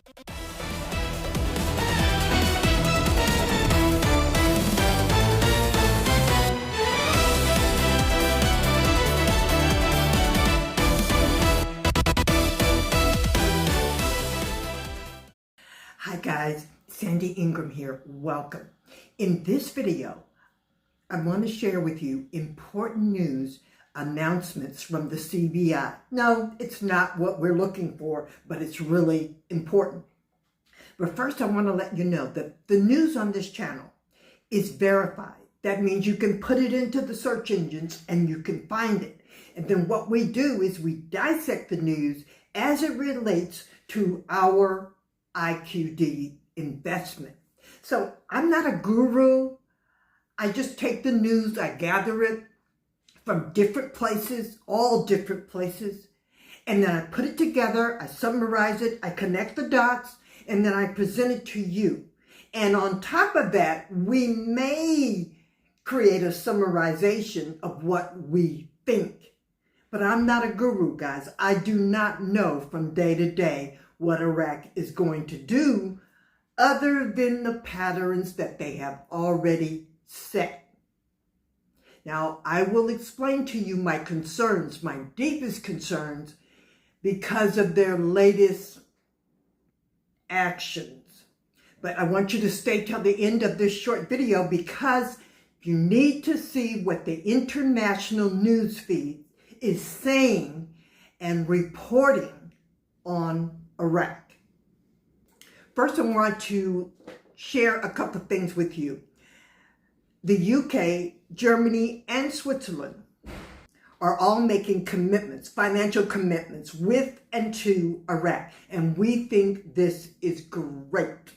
Hi guys, Sandy Ingram here. Welcome. In this video, I want to share with you important news announcements from the CBI. No, it's not what we're looking for, but it's really important. But first, I want to let you know that the news on this channel is verified. That means you can put it into the search engines and you can find it. And then what we do is we dissect the news as it relates to our IQD investment. So I'm not a guru. I just take the news, I gather it from different places, all different places, and then I put it together, I summarize it, I connect the dots, and then I present it to you. And on top of that, we may create a summarization of what we think. But I'm not a guru, guys. I do not know from day to day what Iraq is going to do other than the patterns that they have already set. Now, I will explain to you my concerns, my deepest concerns, because of their latest actions. But I want you to stay till the end of this short video because you need to see what the international news feed is saying and reporting on Iraq. First, I want to share a couple of things with you. The UK, Germany, and Switzerland are all making commitments, financial commitments with and to Iraq. And we think this is great.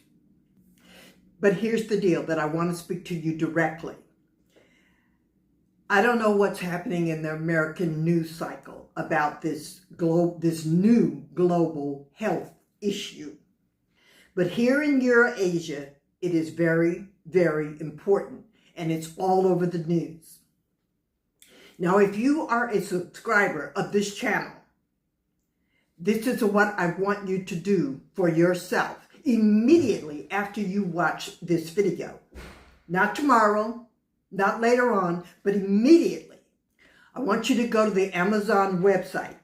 But here's the deal that I want to speak to you directly. I don't know what's happening in the American news cycle about this new global health issue. But here in Eurasia, it is very, very important, and it's all over the news. Now, if you are a subscriber of this channel, this is what I want you to do for yourself immediately after you watch this video. Not tomorrow, not later on, but immediately. I want you to go to the Amazon website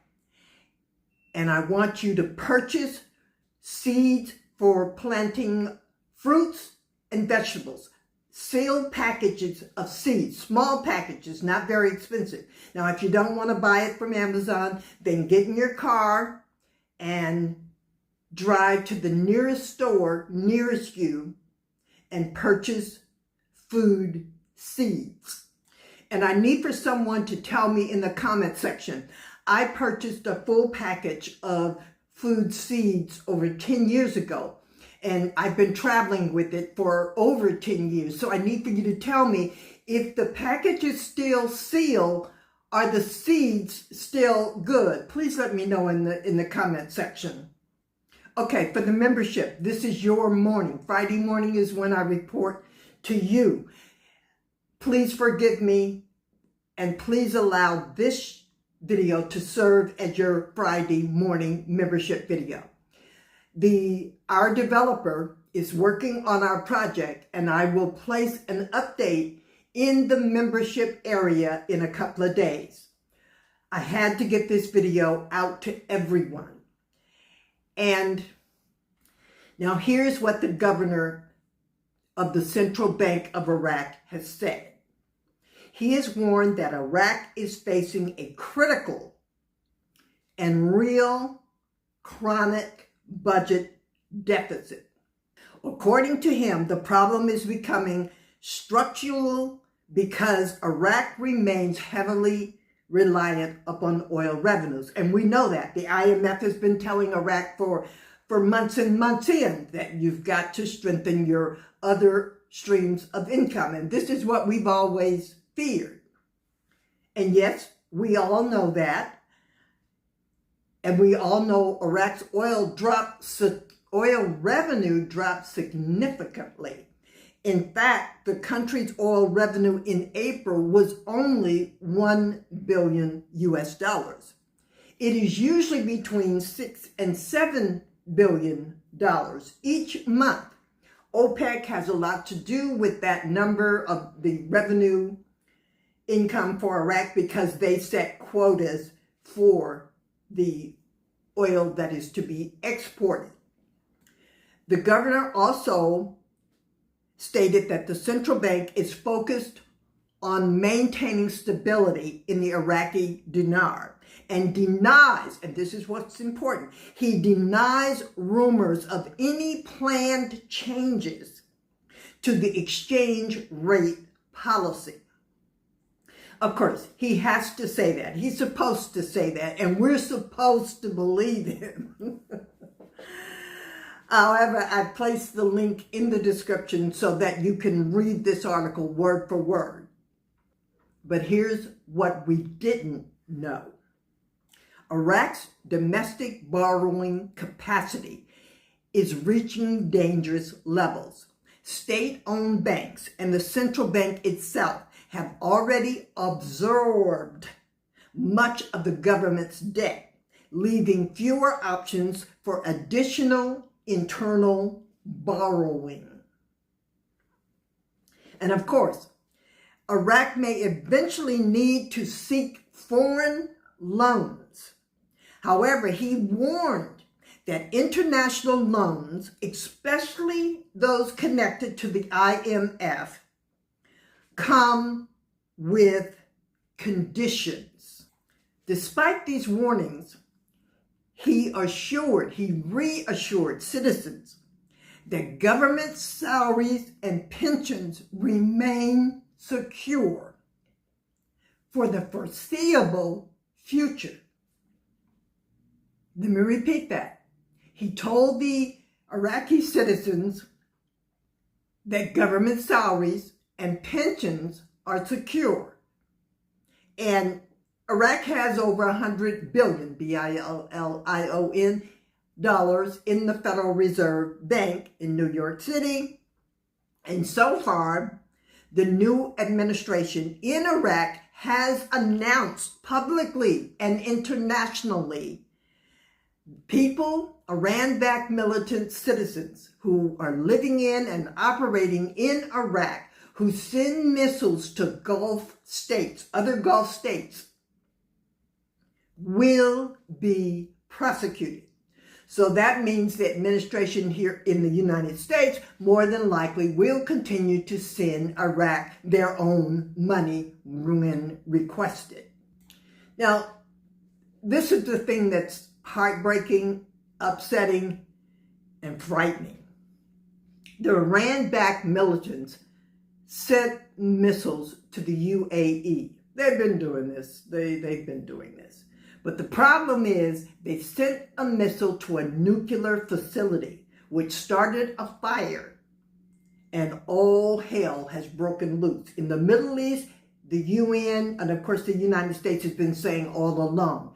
and I want you to purchase seeds for planting fruits and vegetables. Sealed packages of seeds, small packages, not very expensive. Now, if you don't want to buy it from Amazon, then get in your car and drive to the nearest store nearest you and purchase food seeds. And I need for someone to tell me in the comment section, I purchased a full package of food seeds over 10 years ago, and I've been traveling with it for over 10 years. So I need for you to tell me if the package is still sealed, are the seeds still good? Please let me know in the comment section. Okay, for the membership, this is your morning. Friday morning is when I report to you. Please forgive me, and please allow this video to serve as your Friday morning membership video. Our developer is working on our project, and I will place an update in the membership area in a couple of days. I had to get this video out to everyone. And now here's what the governor of the Central Bank of Iraq has said. He has warned that Iraq is facing a critical and real chronic budget deficit. According to him, the problem is becoming structural because Iraq remains heavily reliant upon oil revenues. And we know that. The IMF has been telling Iraq for months and months in that you've got to strengthen your other streams of income. And this is what we've always feared. And yes, we all know that. And we all know Iraq's oil revenue dropped significantly. In fact, the country's oil revenue in April was only $1 billion US. It is usually between $6 and $7 billion each month. OPEC has a lot to do with that number of the revenue income for Iraq because they set quotas for the oil that is to be exported. The governor also stated that the central bank is focused on maintaining stability in the Iraqi dinar and denies, and this is what's important, he denies rumors of any planned changes to the exchange rate policy. Of course, he has to say that. He's supposed to say that, and we're supposed to believe him. However, I placed the link in the description so that you can read this article word for word. But here's what we didn't know. Iraq's domestic borrowing capacity is reaching dangerous levels. State-owned banks and the central bank itself have already absorbed much of the government's debt, leaving fewer options for additional internal borrowing. And of course, Iraq may eventually need to seek foreign loans. However, he warned that international loans, especially those connected to the IMF, come with conditions. Despite these warnings, he reassured citizens that government salaries and pensions remain secure for the foreseeable future. Let me repeat that. He told the Iraqi citizens that government salaries and pensions are secure. And Iraq has over 100 billion, B-I-L-L-I-O-N, dollars in the Federal Reserve Bank in New York City. And so far, the new administration in Iraq has announced publicly and internationally people, Iran-backed militant citizens who are living in and operating in Iraq, who send missiles to Gulf states, other Gulf states, will be prosecuted. So that means the administration here in the United States more than likely will continue to send Iraq their own money when requested. Now, this is the thing that's heartbreaking, upsetting, and frightening. The Iran-backed militants sent missiles to the UAE. They've been doing this. They've been doing this. But the problem is they sent a missile to a nuclear facility, which started a fire, and all hell has broken loose. In the Middle East, the UN, and of course the United States has been saying all along,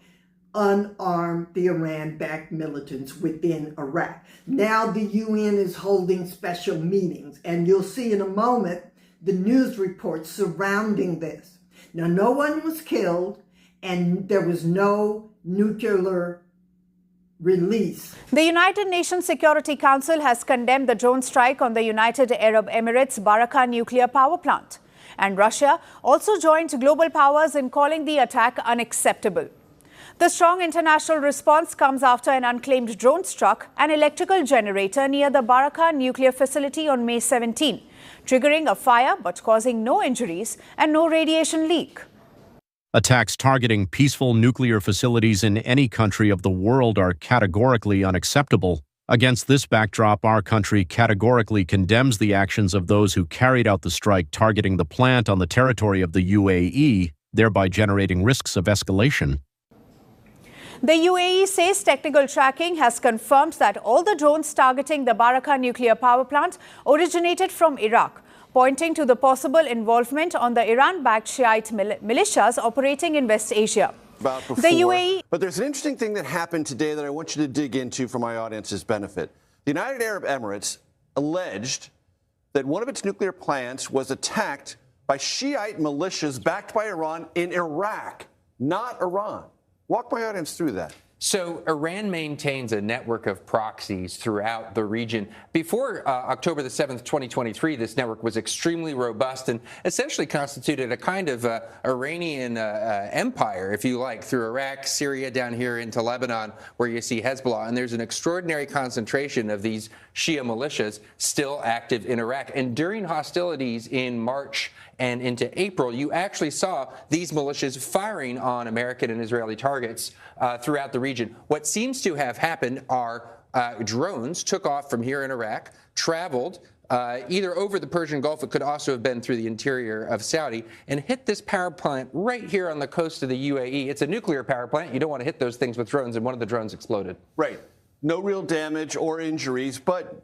unarm the Iran-backed militants within Iraq. Now the UN is holding special meetings, and you'll see in a moment the news reports surrounding this. Now, no one was killed, and there was no nuclear release. The United Nations Security Council has condemned the drone strike on the United Arab Emirates' Barakah nuclear power plant. And Russia also joined global powers in calling the attack unacceptable. The strong international response comes after an unclaimed drone struck an electrical generator near the Barakah nuclear facility on May 17, triggering a fire but causing no injuries and no radiation leak. Attacks targeting peaceful nuclear facilities in any country of the world are categorically unacceptable. Against this backdrop, our country categorically condemns the actions of those who carried out the strike targeting the plant on the territory of the UAE, thereby generating risks of escalation. The UAE says technical tracking has confirmed that all the drones targeting the Barakah nuclear power plant originated from Iraq, pointing to the possible involvement on the Iran-backed Shiite militias operating in West Asia. Before, the UAE. But there's an interesting thing that happened today that I want you to dig into for my audience's benefit. The United Arab Emirates alleged that one of its nuclear plants was attacked by Shiite militias backed by Iran in Iraq, not Iran. Walk my audience through that. So Iran maintains a network of proxies throughout the region. Before October the 7th, 2023, this network was extremely robust and essentially constituted a kind of Iranian empire, if you like, through Iraq, Syria, down here into Lebanon, where you see Hezbollah. And there's an extraordinary concentration of these Shia militias still active in Iraq. And during hostilities in March and into April, you actually saw these militias firing on American and Israeli targets throughout the region. What seems to have happened are drones took off from here in Iraq, traveled either over the Persian Gulf, it could also have been through the interior of Saudi, and hit this power plant right here on the coast of the UAE. It's a nuclear power plant. You don't want to hit those things with drones, and one of the drones exploded. Right. No real damage or injuries, but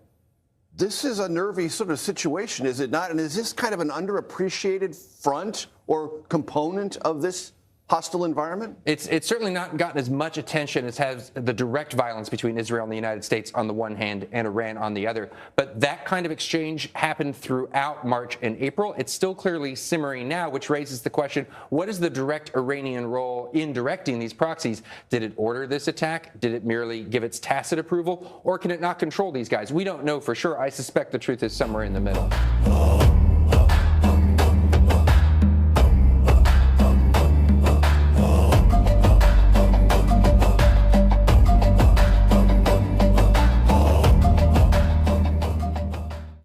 this is a nervy sort of situation, is it not? And is this kind of an underappreciated front or component of this hostile environment? It's certainly not gotten as much attention as has the direct violence between Israel and the United States on the one hand and Iran on the other. But that kind of exchange happened throughout March and April. It's still clearly simmering now, which raises the question, what is the direct Iranian role in directing these proxies? Did it order this attack? Did it merely give its tacit approval? Or can it not control these guys? We don't know for sure. I suspect the truth is somewhere in the middle.